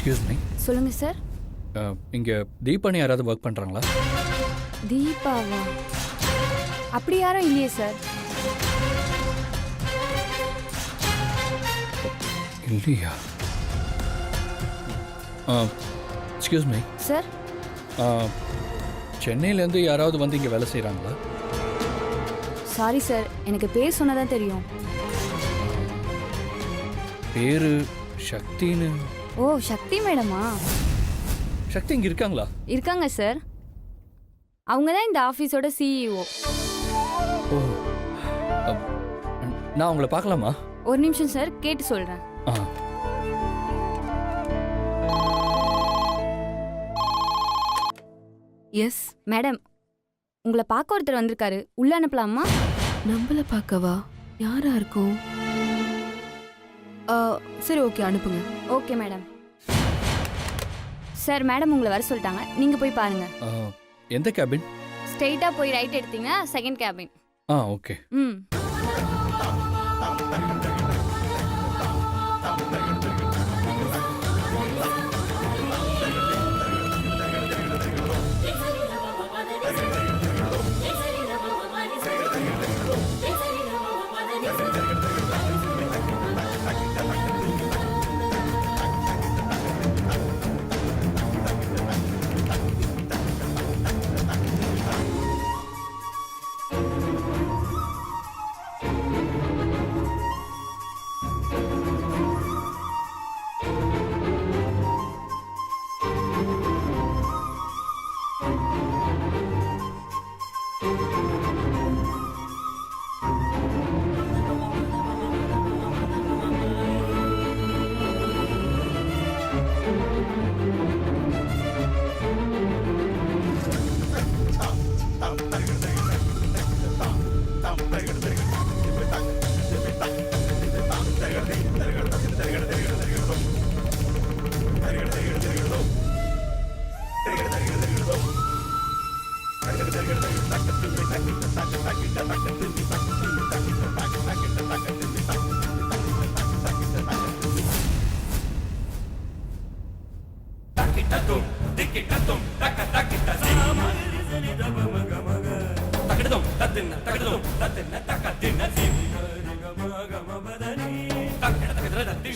Excuse me, சொல்லுங்க sir. இங்கே தீபானி யாராவது ஒர்க் பண்ணுறாங்களா? தீபாவா? அப்படி யாரும் இல்லையே சார். இல்லையா? Excuse me sir. சென்னையிலேருந்து யாராவது வந்து இங்கே வேலை செய்கிறாங்களா? சாரி சார், எனக்கு பேர் சொன்னதான் தெரியும். பேரு சக்தின்னு. ஓ, சக்தி மேடமா? சக்தி இங்கே இருக்காங்களா? இருக்காங்க சார். அவங்க தான் இந்த ஆஃபீஸோட சிஇஓ. ஓ, நான் உங்களை பார்க்கலாமா? ஒரு நிமிஷம் சார், கேட்டு சொல்கிறேன். எஸ் மேடம், உங்களை பார்க்க ஒருத்தர் வந்திருக்காரு. உள்ள அனுப்பலாமா? நம்மள பார்க்கவா? யாரா இருக்கும்? சரி, ஓகே, அனுப்புங்க. Okay madam. சார், மேடம் உங்களை வர சொல்லிட்டாங்க. நீங்கள் போய் பாருங்க. எந்த கேபின்? ஸ்ட்ரெயிட்டாக போய் ரைட் எடுத்தீங்கன்னா செகண்ட் கேபின். ஓகே. ம்.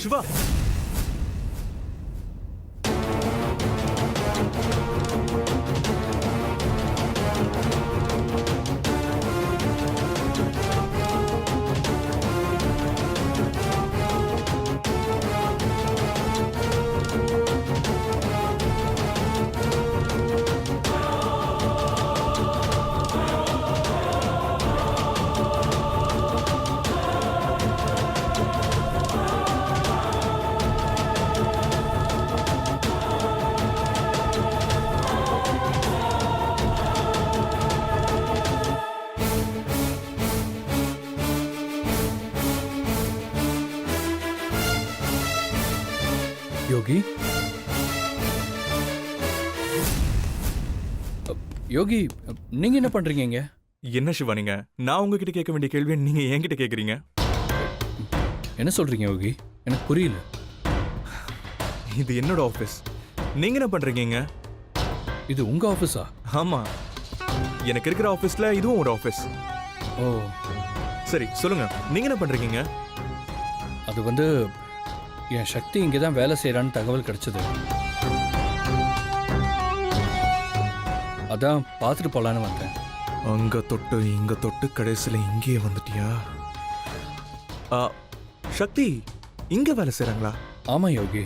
சிவா, யோகி, யோகி, நீங்க என்ன பண்றீங்க இங்க? என்ன சிவா நீங்க? நான் உங்ககிட்ட கேட்க வேண்டிய கேள்வியை நீங்க என்கிட்ட கேக்குறீங்க. என்ன சொல்றீங்க யோகி? எனக்கு புரியல. இது என்னோட ஆபீஸ். நீங்க என்ன பண்றீங்க? இது உங்க ஆபீஸா? ஆமா, எனக்கு இருக்கிற ஆபீஸ்ல இதுவும் ஒரு ஆபீஸ். ஓ, சரி சொல்லுங்க, நீங்க என்ன பண்றீங்க? அது வந்து என் சக்தி இங்கே தான் வேலை செய்கிறான்னு தகவல் கிடைச்சது. அதான் பார்த்துட்டு போகலான்னு வந்தேன். அங்க தொட்டு இங்க தொட்டு கடைசியில் இங்கேயே வந்துட்டியா? சக்தி இங்க வேலை செய்றாங்களா? ஆமாம் யோகி,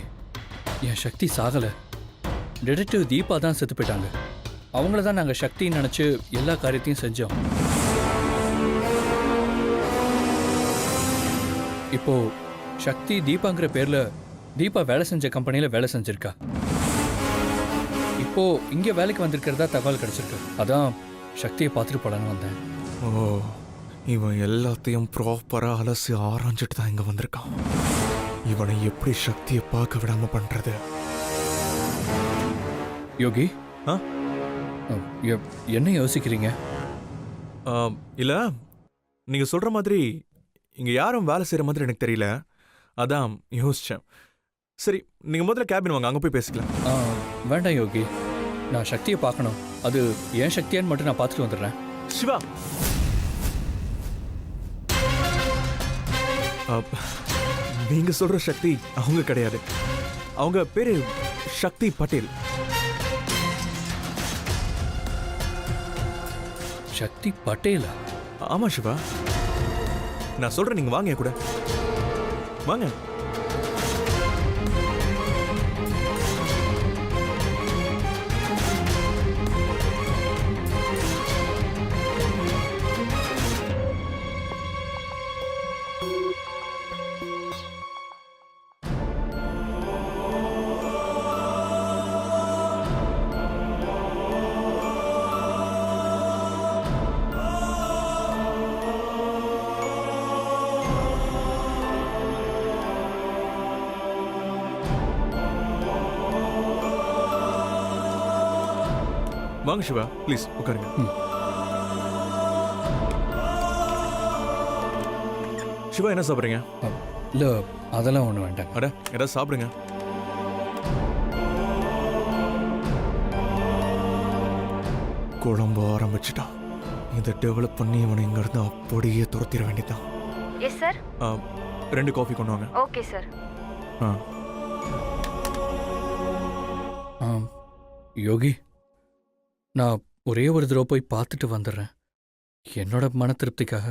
என் சக்தி சாகலை. டிடெக்டிவ் தீபா தான் செத்து போயிட்டாங்க. அவங்கள தான் நாங்கள் சக்தின்னு நினச்சி எல்லா காரியத்தையும் செஞ்சோம். இப்போ சக்தி தீபாங்கிற பேர்ல தீபா வேலை செஞ்ச கம்பெனியில வேலை செஞ்சிருக்கா. இப்போ இங்க வேலைக்கு வந்திருக்கிறதா தகவல் கிடைச்சிருக்கு. அதான் சக்தியை பார்த்துட்டு போலான்னு வந்தேன். ஓ, இவன் எல்லாத்தையும் ப்ராப்பரா அலசி ஆராய்ஞ்சிட்டு தான் இங்க வந்திருக்கான். இவனை எப்படி சக்தியை பார்க்க விடாம பண்றது? யோகி, என்ன யோசிக்கிறீங்க? இல்ல, நீங்க சொல்ற மாதிரி இங்க யாரும் வேலை செய்யற மாதிரி எனக்கு தெரியல. அதான் யோசிச்சேன். சரி நீங்க முதல்ல கேபின் வாங்க, அங்க போய் பேசிக்கலாம். ஆ, வேண்டாம் யோகி. நான் சக்தியை பார்க்கணும். அது ஏன் சக்தியான்னு மட்டும் நான் பார்த்துட்டு வந்துடுறேன். சிவா, நீங்க சொல்ற சக்தி அவங்க கிடையாது. அவங்க பேரு சக்தி பட்டேல். சக்தி பட்டேலா? ஆமா சிவா, நான் சொல்றேன், நீங்க வாங்க என் கூட வாங்க. வாங்க சிவா, ப்ளீஸ் உட்காருங்க. சிவா, என்ன சாப்பிட்றீங்க? இல்லை, அதெல்லாம் ஒன்றும் வேண்டாம். அட, ஏதாவது சாப்பிடுங்க. குழம்பு ஆரம்பிச்சிட்டான். இதை டெவலப் பண்ணி இவனை இங்கிருந்து அப்படியே துரத்திட வேண்டியதான். Yes sir. 2 காஃபி கொண்டு வாங்க. Okay sir. யோகி, நான் ஒரே ஒரு தடவை போய் பார்த்துட்டு வந்துடுறேன், என்னோட மன திருப்திக்காக.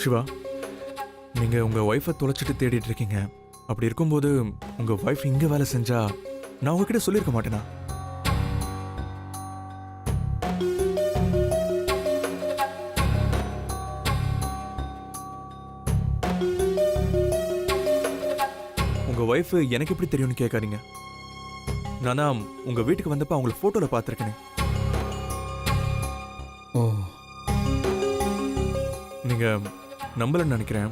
சிவா, நீங்க உங்க ஒய்ஃபை தொலைச்சிட்டு தேடிட்டு இருக்கீங்க. அப்படி இருக்கும்போது உங்க ஒய்ஃப் இங்க வேலை செஞ்சா நான் உங்ககிட்ட சொல்லியிருக்க மாட்டேனா? உங்க ஒய்ஃப் எனக்கு எப்படி தெரியும்னு கேட்காதீங்க. நானா உங்க வீட்டுக்கு வந்தப்ப அவங்கள போட்டோல பார்த்திருக்கேன். ஓ, நீங்க நம்பலன்னு நினைக்கிறேன்.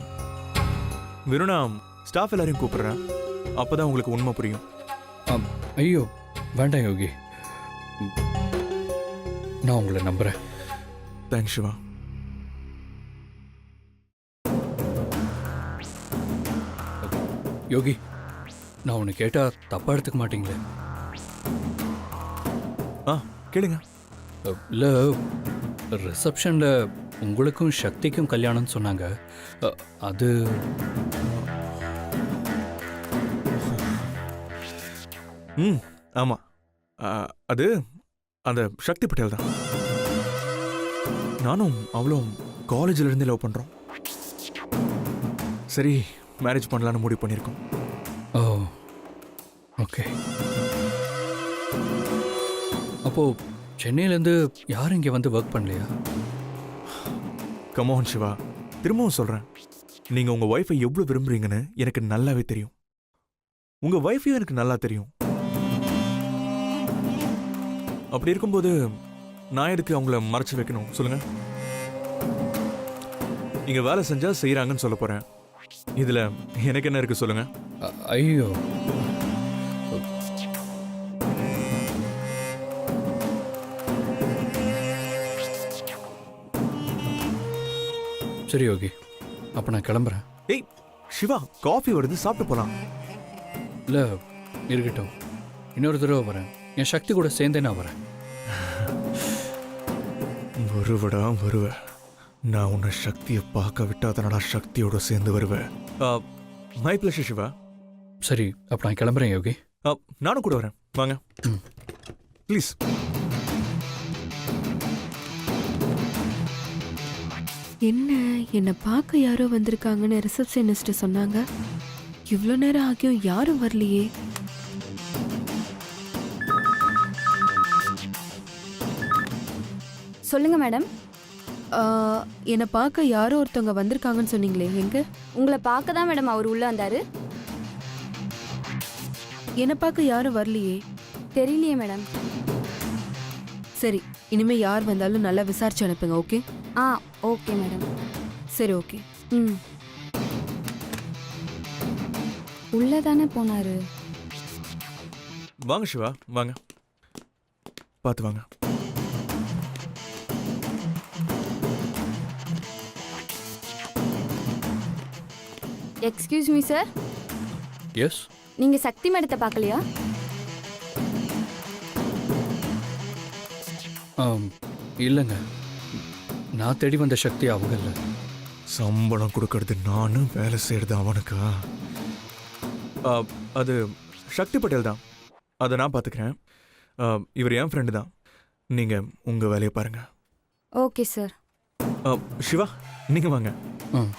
வெறும் நான் ஸ்டாஃப் எல்லாரையும் கூப்பிடுறேன், அப்பதான் உங்களுக்கு உண்மை புரியும். ஐயோ வேண்டாம் யோகி, நான் உங்களை நம்புறேன். தேங்க்ஸ் சிவா. யோகி, நான் உன்னை கேட்டா தப்பா எடுத்துக்க மாட்டீங்களே? கேளுங்க. இல்லை, ரிசப்ஷனில் உங்களுக்கும் சக்திக்கும் கல்யாணம்னு சொன்னாங்க. அது ஆமா, அது அந்த சக்தி பட்டேல் தான். நானும் அவளும் காலேஜில் இருந்து லவ் பண்றோம். சரி, மேரேஜ் பண்ணலான்னு முடிவு பண்ணியிருக்கோம். ஓ, ஓகே. அப்போ சென்னையிலேருந்து யாரும் இங்கே வந்து ஒர்க் பண்ணலையா? கமோகன் சிவா, திரும்பவும் சொல்றேன், நீங்க உங்க ஒய்ஃபை எவ்வளவு விரும்புறீங்கன்னு எனக்கு நல்லாவே தெரியும். உங்க ஒய்ஃபையும் எனக்கு நல்லா தெரியும். அப்படி இருக்கும்போது நான் எதுக்கு அவங்கள மறைச்சு வைக்கணும் சொல்லுங்க? இங்க வேலை செஞ்சா செய்யறாங்கன்னு சொல்ல போறேன். இதுல எனக்கு என்ன இருக்கு சொல்லுங்க? ஐயோ, சரி யோகி, அப்போ நான் கிளம்புறேன். ஏய் சிவா, காஃபி வருது, சாப்பிட்டு போலாம். இல்லை, இருக்கட்டும், இன்னொரு தடவை வரேன். என் சக்தி கூட சேர்ந்தே நான் வரேன். வருவடா வருவ. நான் உன்னை சக்தியை பார்க்க விட்டாதனடா சக்தியோட சேர்ந்து வருவேன். My pleasure Shiva. சரி, அப்போ நான் கிளம்புறேன் யோகி. நானும் கூட வரேன், வாங்க ப்ளீஸ். என்ன, என்னை பார்க்க யாரோ வந்திருக்காங்கன்னு ரிசப்ஷனிஸ்ட் சொன்னாங்க. இவ்வளோ நேரம் ஆகியும் யாரும் வரலையே. சொல்லுங்க மேடம். என்னை பார்க்க யாரோ ஒருத்தவங்க வந்திருக்காங்கன்னு சொன்னீங்களே, எங்க? உங்களை பார்க்க தான் மேடம் அவர் உள்ள வந்தாரு. என்னை பார்க்க யாரும் வரலையே. தெரியலையே மேடம். சரி, இனிமே யார் வந்தாலும் நல்லா விசாரிச்சு அனுப்புங்க. ஓகே? Okay madam. சரி, ஓகே. உள்ள தானே போனாரு. வாங்க சிவா, வாங்க, பார்த்து வாங்க. Excuse me sir, yes. நீங்க சக்தி மேடத்தை பார்க்கலையா? இல்லைங்க, நான் தேடி வந்த சக்தி அவங்க இல்லை. சம்பளம் கொடுக்கறது நானும் வேலை செய்யறது அவனுக்கா? அது சக்தி பட்டேல் தான், அதை நான் பார்த்துக்கிறேன். இவர் என் ஃப்ரெண்டு தான். நீங்கள் உங்கள் வேலையை பாருங்க. Okay sir. சிவா, நீங்கள் வாங்க. ம்.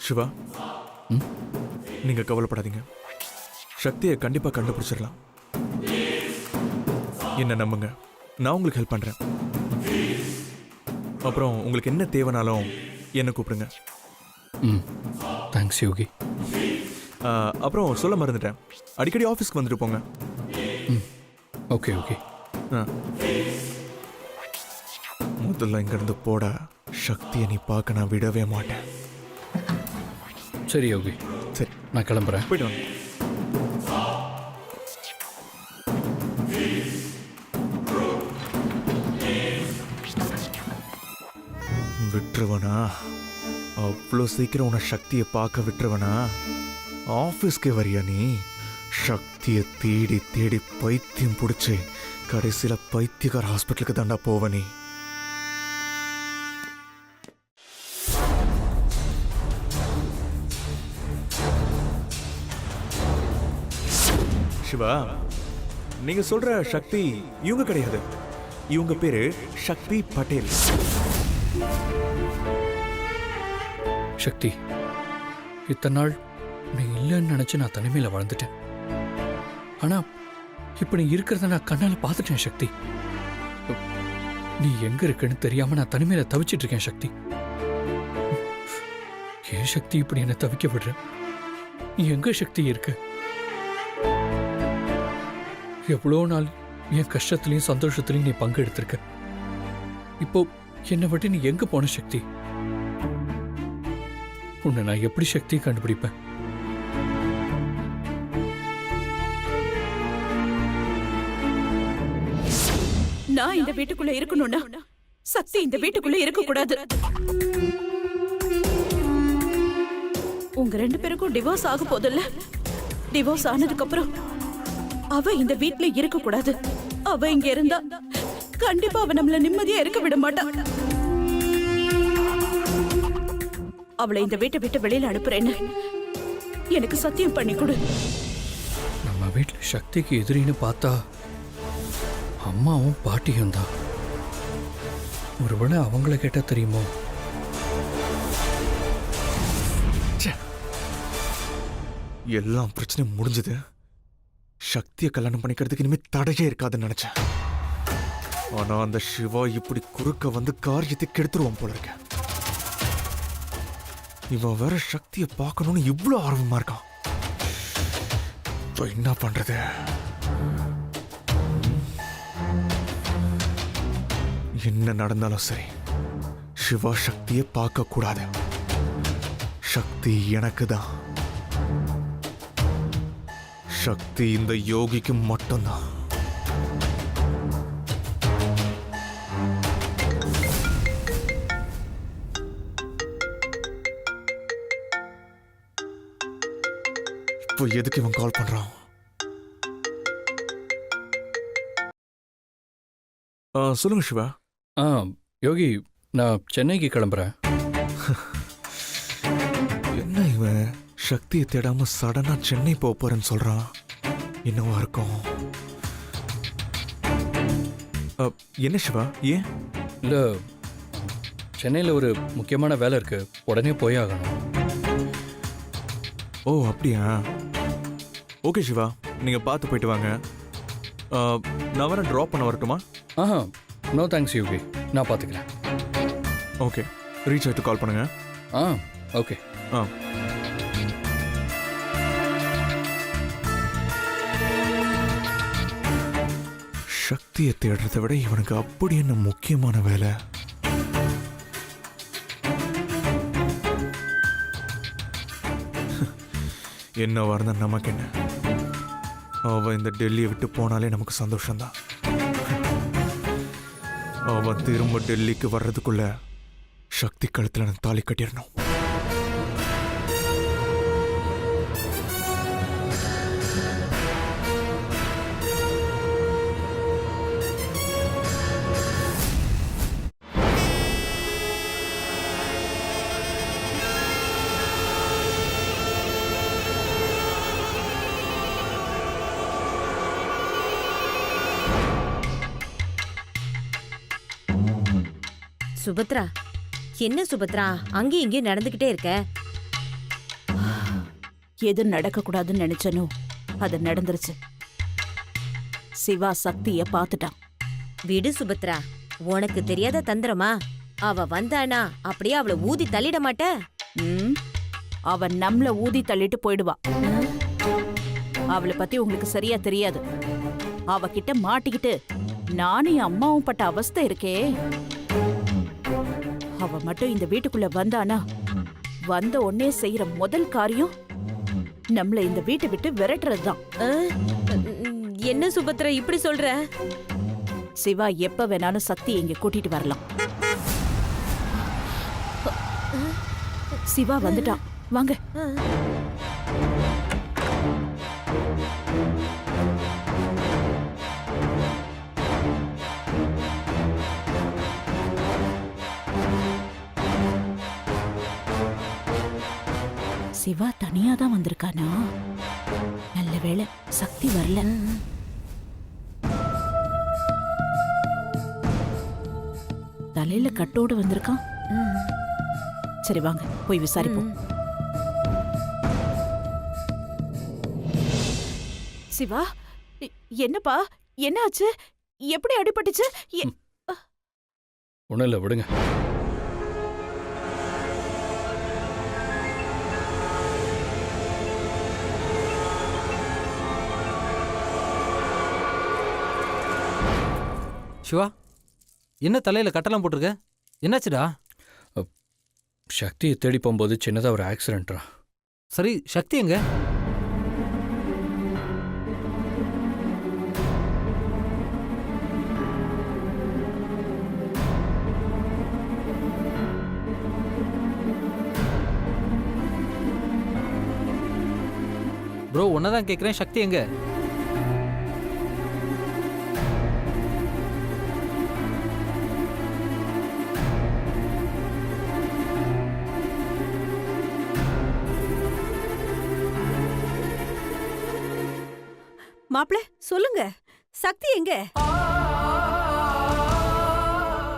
சிவா, ம்? நீங்கள் கவலைப்படாதீங்க. சக்தியை கண்டிப்பாக கண்டுபிடிச்சிடலாம். என்ன நம்புங்க, நான் உங்களுக்கு ஹெல்ப் பண்ணுறேன். அப்புறம் உங்களுக்கு என்ன தேவைனாலும் என்ன கூப்பிடுங்க. ம், தேங்க்ஸ் யோகி. அப்புறம் சொல்ல மறந்துட்டேன், அடிக்கடி ஆஃபீஸ்க்கு வந்துட்டு போங்க. ம், ஓகே ஓகே. முதல்ல இங்கிருந்து போட, சக்தியை நீ பார்க்க நான் விடவே மாட்டேன். சரி யோகி, சரி, நான் கிளம்புறேன். போயிட்டு வாங்க. விட்டுருவனா? அவ்வளோ சீக்கிரம் உன்னை சக்தியை பார்க்க விட்டுருவனா? ஆஃபீஸ்க்கே வரியா நீ? சக்தியை தேடி தேடி பைத்தியம் பிடிச்சி கடைசியில் பைத்தியக்கார ஹாஸ்பிட்டலுக்கு தாண்டா போவ நீ. சிவா, நீங்க சொல்ற சக்தி இவங்க கிடையாது. இவங்க பேரு சக்தி பட்டேல். சக்தி, இத்தனை நாள் நீ இல்லைன்னு நினைச்சு நான் தனிமையில வாழ்ந்துட்டேன். ஆனா இப்ப நீ இருக்கிறத நான் கண்ணால பார்த்துட்டேன் சக்தி. நீ எங்க இருக்குன்னு தெரியாம நான் தனிமையில தவிச்சிட்டு இருக்கேன் சக்தி. ஏன் சக்தி இப்படி என்ன தவிக்க விடுற? நீ எங்க சக்தி இருக்க? எவ்வளோ நாள் என் கஷ்டத்திலையும் சந்தோஷத்திலையும் நீ பங்கு எடுத்திருக்க. இப்போ என்னை விட்டு நீ எங்க போன சக்தி? உன்னை நான் எப்படி சக்தியை கண்டுபிடிப்பேன்? நான் இந்த வீட்டுக்குள்ள இருக்கணும்னா சக்தி இந்த வீட்டுக்குள்ள இருக்க கூடாது. உங்க ரெண்டு பேருக்கும் டிவோர்ஸ் ஆக போதில்ல. டிவோர்ஸ் ஆனதுக்கு அப்புறம் அவ இந்த வீட்ல இருக்க கூடாது. அவ இங்க இருந்தா கண்டிப்பா அவ நம்மள நிம்மதியா இருக்க விட மாட்டா. அவளை இந்த வீட்டை விட்டு வெளியில அனுப்புறேன்னு எனக்கு சத்தியம் பண்ணி கொடு. நம்ம வீட்டுல சக்திக்கு எதிரின்னு பார்த்தா அம்மாவும் பாட்டியும் தான். ஒருவேளை அவங்கள கேட்டா தெரியுமோ? எல்லாம் பிரச்சனையும் முடிஞ்சது. சக்தியை கல்யாணம் பண்ணிக்கிறதுக்கு இனிமே தடையே இருக்காதுன்னு நினைச்சேன். ஆனா அந்த சிவா இப்படி குறுக்க வந்து காரியத்தை கெடுத்துருவான் போல இருக்க. இவன் வேற சக்தியை பார்க்கணும்னு இவ்வளவு ஆர்வமா இருக்கான். இப்போ என்ன பண்றது? என்ன நடந்தாலும் சரி, சிவா சக்தியை பார்க்க கூடாது. சக்தி எனக்கு தான். சக்தி இந்த யோகிக்கு மட்டும்தான். இப்போ எதுக்கு இவன் கால் பண்றான்? சொல்லுங்க சிவா. யோகி, நான் சென்னைக்கு கிளம்புறேன். என்ன இவன் சக்தியை தேடாம சடனா சென்னை போக போறேன்னு சொல்றான்? என்னவா இருக்கும்? என்ன சிவா, ஏன்? இல்லை, சென்னையில் ஒரு முக்கியமான வேலை இருக்கு, உடனே போய் ஆகணும். ஓ அப்படியா? ஓகே சிவா, நீங்க பார்த்து போயிட்டு வாங்க. நான் வேற ட்ராப் பண்ண வரட்டுமா? நோ தேங்க்ஸ் யோகி, நான் பார்த்துக்கிறேன். ஓகே, ரீச் ஆகிட்டு கால் பண்ணுங்க. ஓகே. சக்தியை தேடுறதை விட இவனுக்கு அப்படி என்ன முக்கியமான வேலை? என்னவா இருந்தா நமக்கு என்ன? அவ இந்த டெல்லியை விட்டு போனாலே நமக்கு சந்தோஷம்தான். அவ திரும்ப டெல்லிக்கு வர்றதுக்குள்ள சக்தி கழுத்துல நான் தாலி கட்டிடணும். சுபத்ரா, என்ன சுபத்ரா அங்கேயும் இங்கேயும் நடந்துகிட்டே இருக்க? எது நடக்க கூடாதுன்னு நினைச்சனோ அது நடந்துருச்சு. சிவா சக்திய பாத்துட்டான். விடு சுபத்ரா, உனக்கு தெரியாத தந்திரமா? அவ வந்தானா அப்படியே அவளை ஊதி தள்ளிட மாட்ட? ம், அவன் நம்மள ஊதி தள்ளிட்டு போயிடுவா. அவளை பத்தி உங்களுக்கு சரியா தெரியாது. அவகிட்ட மாட்டிக்கிட்டு நானும் என் அம்மாவும் பட்ட அவஸ்தை இருக்கே. அவ மட்டும் இந்த வீட்டுக்குள்ள வந்தானா, வந்த உடனே செய்யற முதல் காரியம் நம்மள இந்த வீட்டை விட்டு விரட்டுறதுதான். என்ன சுபத்ரா இப்படி சொல்ற? சிவா எப்ப வேணாலும் சக்தி இங்க கூட்டிட்டு வரலாம். சிவா வந்துட்டான், வாங்க. சிவா தனியா தான் வந்திருக்கானா? நல்ல வேளை சக்தி வரல. தலையில கட்டோடு வந்திருக்கான். சரி வாங்க போய் விசாரிப்போம். சிவா, என்னப்பா, என்னாச்சு? எப்படி அடிபட்டுச்சு? ஒன்றும் இல்லை, விடுங்க. சிவா, என்ன தலையில கட்டலாம் போட்டிருக்க? என்னாச்சுடா? சக்தியை தேடி போகும்போது சின்னதாக ஒரு ஆக்சிடென்ட்ரா. சரி, சக்தி எங்க? ப்ரோ, உன்னதான் கேட்குறேன், சக்தி எங்க? மாப்ள, சொல்லுங்க, சக்தி எங்க?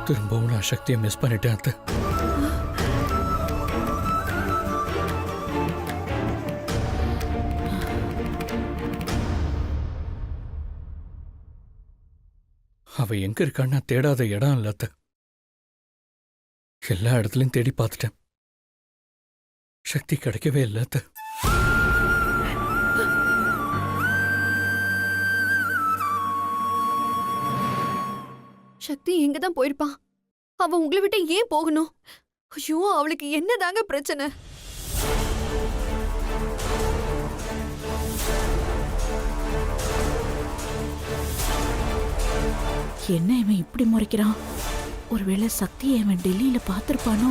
திரும்பவும் நான் சக்தியை மிஸ் பண்ணிட்டேன் அத்தை. அவ எங்க இருக்கான்னு நான் தேடாத இடம் இல்ல அத்தை. எல்லா இடத்துலயும் தேடி பார்த்துட்டேன். சக்தி கிடைக்கவே இல்லை அத்தை. சக்தி எங்க தான் போயிருப்பான்? அவ உங்களை விட்டு ஏன் போகணும்? ஐயோ, அவளுக்கு என்னதாங்க பிரச்சனை? என்ன இவன் இப்படி முறைக்கிறான்? ஒருவேளை சக்தியை இவன் டெல்லியில பாத்திருப்பானோ?